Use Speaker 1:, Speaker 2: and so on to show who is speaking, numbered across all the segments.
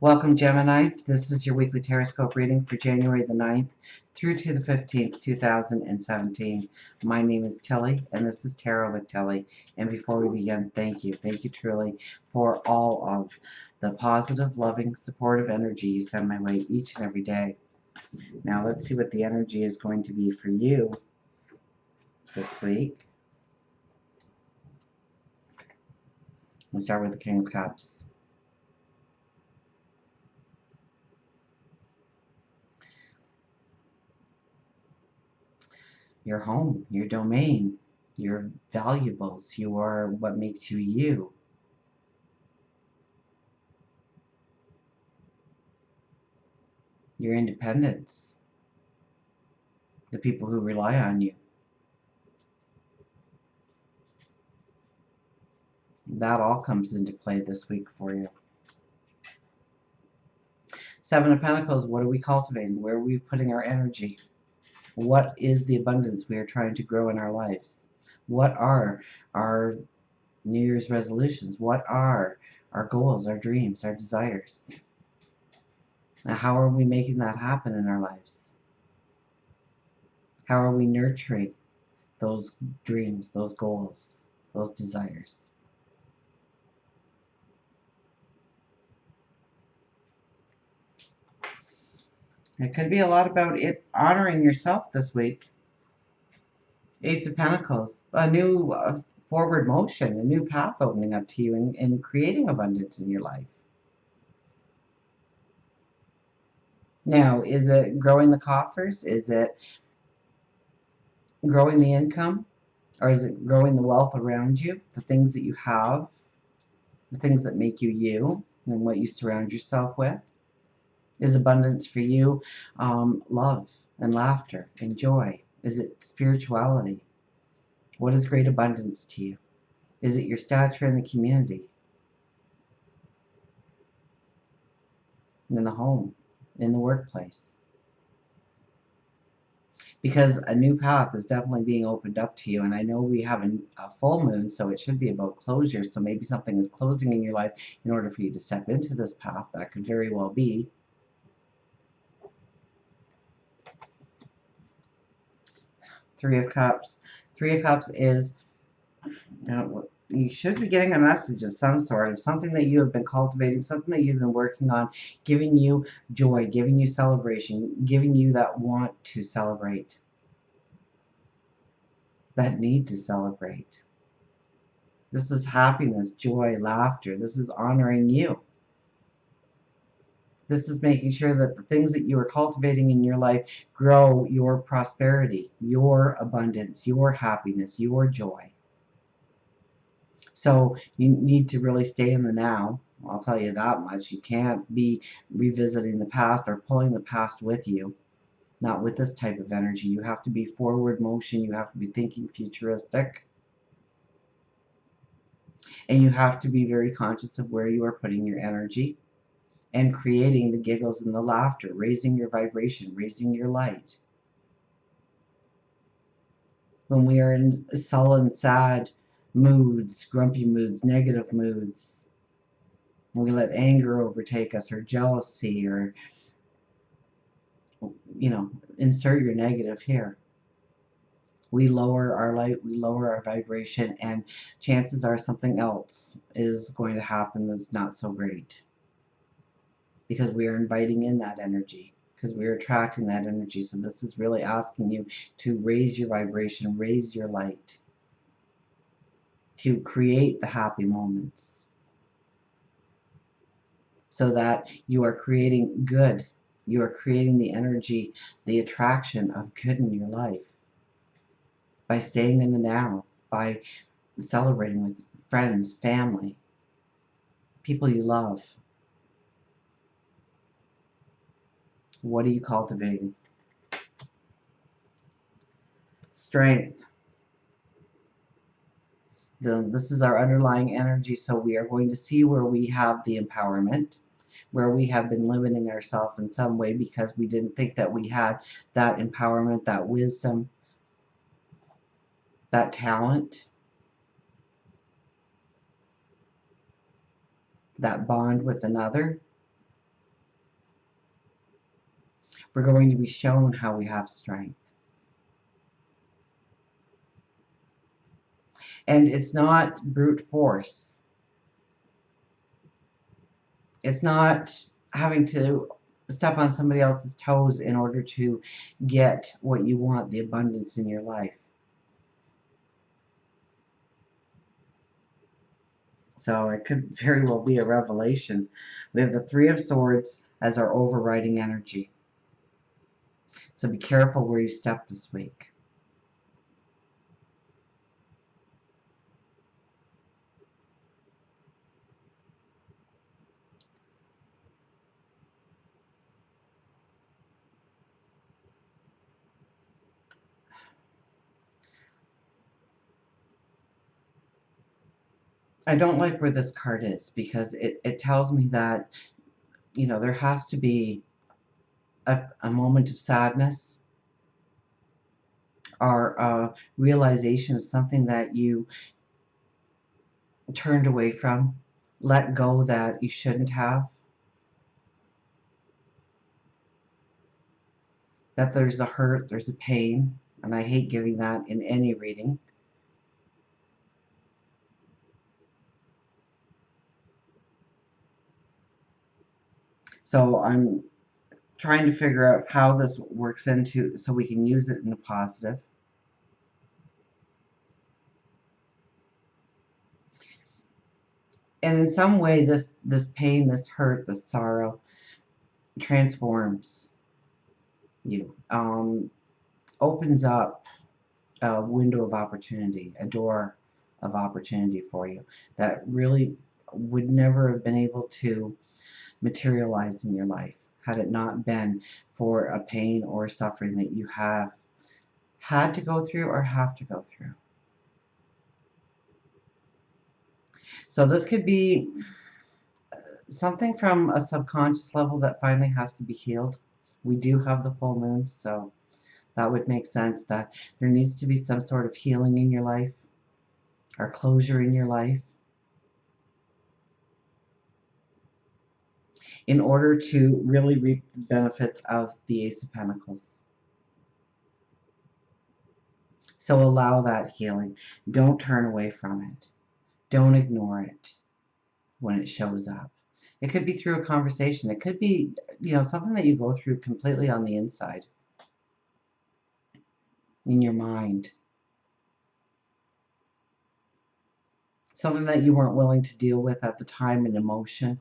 Speaker 1: Welcome, Gemini. This is your weekly Teroscope reading for January the 9th through to the 15th, 2017. My name is Tilly, and this is Tarot with Tilly. And before we begin, thank you. Thank you truly for all of the positive, loving, supportive energy you send my way each and every day. Now, let's see what the energy is going to be for you this week. We'll start with the King of Cups. Your home, your domain, your valuables, what makes you you. Your independence, the people who rely on you. That all comes into play this week for you. Seven of Pentacles, what are we cultivating? Where are we putting our energy? What is the abundance we are trying to grow in our lives? What are our New Year's resolutions? What are our goals, our dreams, our desires? Now, how are we making that happen in our lives? How are we nurturing those dreams, those goals, those desires? It could be a lot about honoring yourself this week. Ace of Pentacles, a new forward motion, a new path opening up to you and creating abundance in your life. Now, is it growing the coffers? Is it growing the income? Or is it growing the wealth around you? The things that you have, the things that make you you, and what you surround yourself with? Is abundance for you love and laughter and joy? Is it spirituality? What is great abundance to you? Is it your stature in the community? In the home? In the workplace? Because a new path is definitely being opened up to you. And I know we have a full moon, so it should be about closure. So maybe something is closing in your life in order for you to step into this path. That could very well be. Three of Cups. Three of Cups is, you should be getting a message of some sort, of something that you have been cultivating, something that you've been working on, giving you joy, giving you celebration, giving you that want to celebrate, that need to celebrate. This is happiness, joy, laughter. This is honoring you. This is making sure that the things that you are cultivating in your life grow your prosperity, your abundance, your happiness, your joy. So you need to really stay in the now. I'll tell you that much. You can't be revisiting the past or pulling the past with you. Not with this type of energy. You have to be forward motion. You have to be thinking futuristic. And you have to be very conscious of where you are putting your energy and creating the giggles and the laughter, raising your vibration, raising your light. When we are in sullen, sad moods, grumpy moods, negative moods, when we let anger overtake us, or jealousy, or, insert your negative here. We lower our light, we lower our vibration, and chances are something else is going to happen that's not so great. Because we are inviting in that energy, because we are attracting that energy. So this is really asking you to raise your vibration, raise your light, to create the happy moments, so that you are creating good. You are creating the energy, the attraction of good in your life by staying in the now, by celebrating with friends, family, people you love. What are you cultivating? Strength. This is our underlying energy, so we are going to see where we have the empowerment, where we have been limiting ourselves in some way because we didn't think that we had that empowerment, that wisdom, that talent, that bond with another. We're going to be shown how we have strength. And it's not brute force. It's not having to step on somebody else's toes in order to get what you want, the abundance in your life. So it could very well be a revelation. We have the Three of Swords as our overriding energy. So be careful where you step this week. I don't like where this card is because it tells me that, you know, there has to be a moment of sadness or a realization of something that you turned away from, let go that you shouldn't have, that there's a hurt, there's a pain, and I hate giving that in any reading. So I'm trying to figure out how this works into so we can use it in a positive. And in some way this pain, this hurt, this sorrow transforms you, opens up a window of opportunity, a door of opportunity for you that really would never have been able to materialize in your life had it not been for a pain or suffering that you have had to go through or have to go through. So this could be something from a subconscious level that finally has to be healed. We do have the full moon, so that would make sense that there needs to be some sort of healing in your life or closure in your life in order to really reap the benefits of the Ace of Pentacles. So allow that healing. Don't turn away from it. Don't ignore it when it shows up. It could be through a conversation. It could be, you know, something that you go through completely on the inside, in your mind. Something that you weren't willing to deal with at the time, an emotion.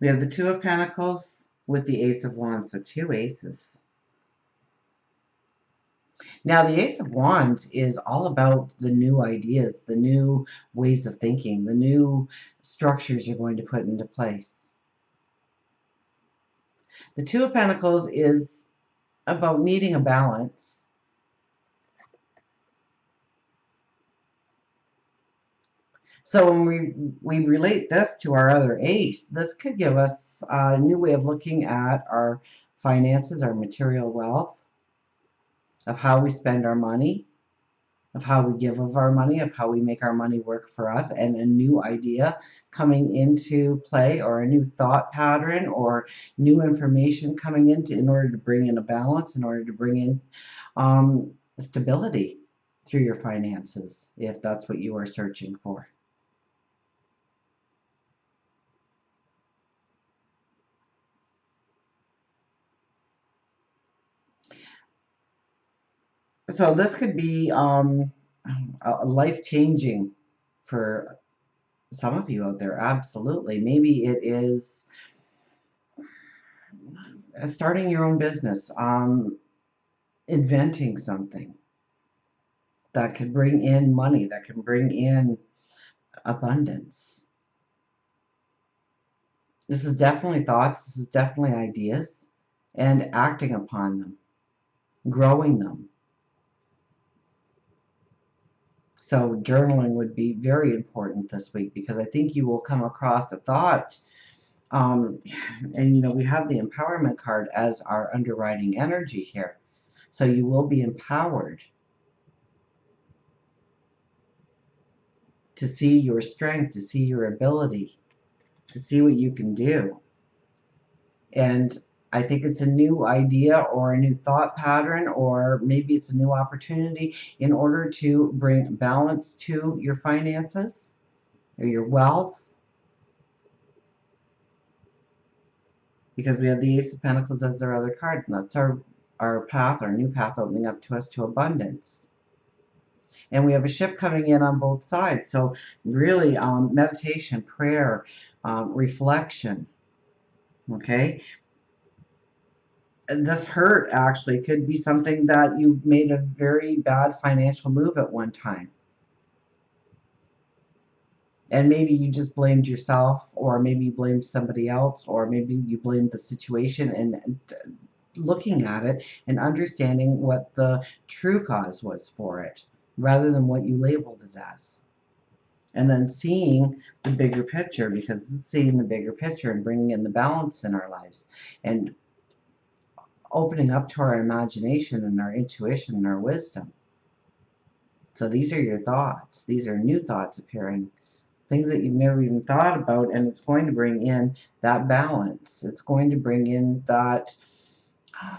Speaker 1: We have the Two of Pentacles with the Ace of Wands, so two aces. Now, the Ace of Wands is all about the new ideas, the new ways of thinking, the new structures you're going to put into place. The Two of Pentacles is about needing a balance. So when we relate this to our other ace, this could give us a new way of looking at our finances, our material wealth, of how we spend our money, of how we give of our money, of how we make our money work for us, and a new idea coming into play, or a new thought pattern, or new information coming in order to bring in a balance, in order to bring in stability through your finances, if that's what you are searching for. So this could be life-changing for some of you out there. Absolutely. Maybe it is starting your own business, inventing something that could bring in money, that can bring in abundance. This is definitely thoughts. This is definitely ideas, and acting upon them, growing them. So journaling would be very important this week, because I think you will come across a thought. And, you know, we have the empowerment card as our underwriting energy here. So you will be empowered. to see your strength, to see your ability, to see what you can do. And I think it's a new idea or a new thought pattern, or maybe it's a new opportunity in order to bring balance to your finances or your wealth. Because we have the Ace of Pentacles as our other card, and that's our path, our new path opening up to us to abundance. And we have a ship coming in on both sides. So really, meditation, prayer, reflection, okay? And this hurt actually could be something that you made a very bad financial move at one time. And maybe you just blamed yourself, or maybe you blamed somebody else, or maybe you blamed the situation. And looking at it and understanding what the true cause was for it, rather than what you labeled it as. And then seeing the bigger picture, because seeing the bigger picture and bringing in the balance in our lives, and opening up to our imagination and our intuition and our wisdom. So these are your thoughts. These are new thoughts appearing, things that you've never even thought about, and it's going to bring in that balance. It's going to bring in that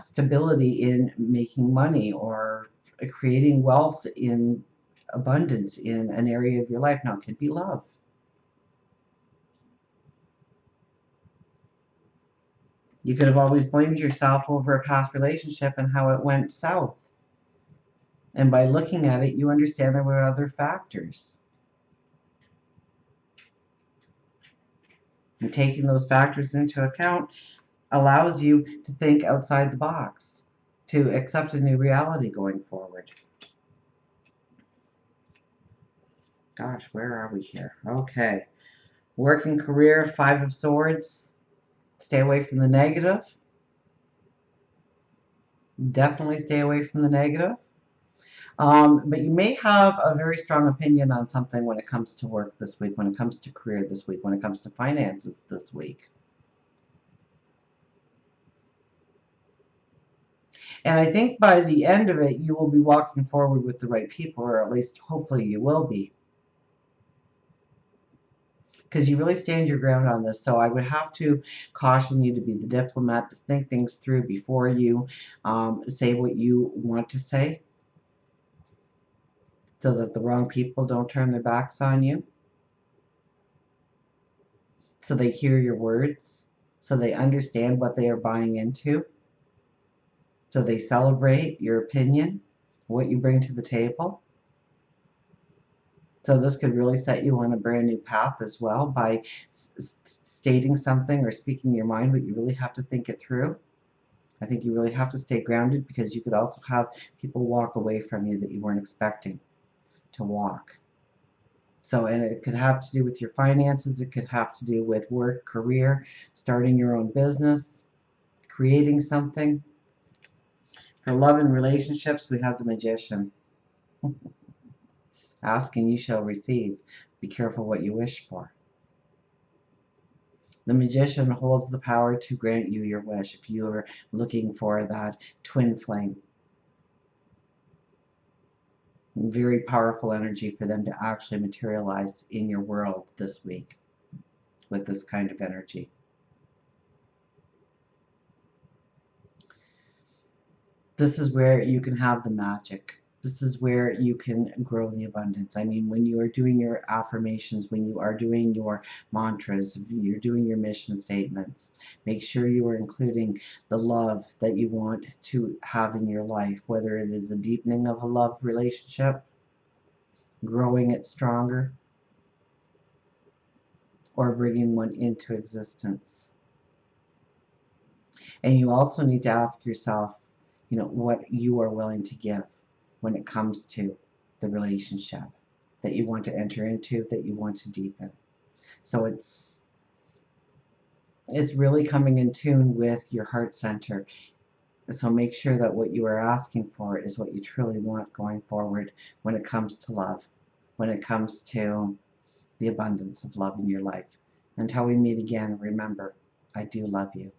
Speaker 1: stability in making money, or creating wealth in abundance in an area of your life. Now, it could be love. You could have always blamed yourself over a past relationship and how it went south. And by looking at it, you understand there were other factors. And taking those factors into account allows you to think outside the box, to accept a new reality going forward. Gosh, where are we here? Okay. Working career, Five of Swords. Stay away from the negative. Definitely stay away from the negative. But you may have a very strong opinion on something when it comes to work this week, when it comes to career this week, when it comes to finances this week. And I think by the end of it, you will be walking forward with the right people, or at least hopefully you will be. Because you really stand your ground on this. So I would have to caution you to be the diplomat, to think things through before you say what you want to say, so that the wrong people don't turn their backs on you, so they hear your words, so they understand what they are buying into, so they celebrate your opinion, what you bring to the table. So this could really set you on a brand new path as well, by stating something or speaking your mind, but you really have to think it through. I think you really have to stay grounded, because you could also have people walk away from you that you weren't expecting to walk. So, and it could have to do with your finances, it could have to do with work, career, starting your own business, creating something. For love and relationships, we have the Magician. Ask and you shall receive. Be careful what you wish for. The Magician holds the power to grant you your wish if you are looking for that twin flame. Very powerful energy for them to actually materialize in your world this week with this kind of energy. This is where you can have the magic. This is where you can grow the abundance. I mean, when you are doing your affirmations, when you are doing your mantras, you're doing your mission statements, make sure you are including the love that you want to have in your life, whether it is a deepening of a love relationship, growing it stronger, or bringing one into existence. And you also need to ask yourself, what you are willing to give when it comes to the relationship that you want to enter into, that you want to deepen. So it's really coming in tune with your heart center. So make sure that what you are asking for is what you truly want going forward when it comes to love, when it comes to the abundance of love in your life. Until we meet again, remember, I do love you.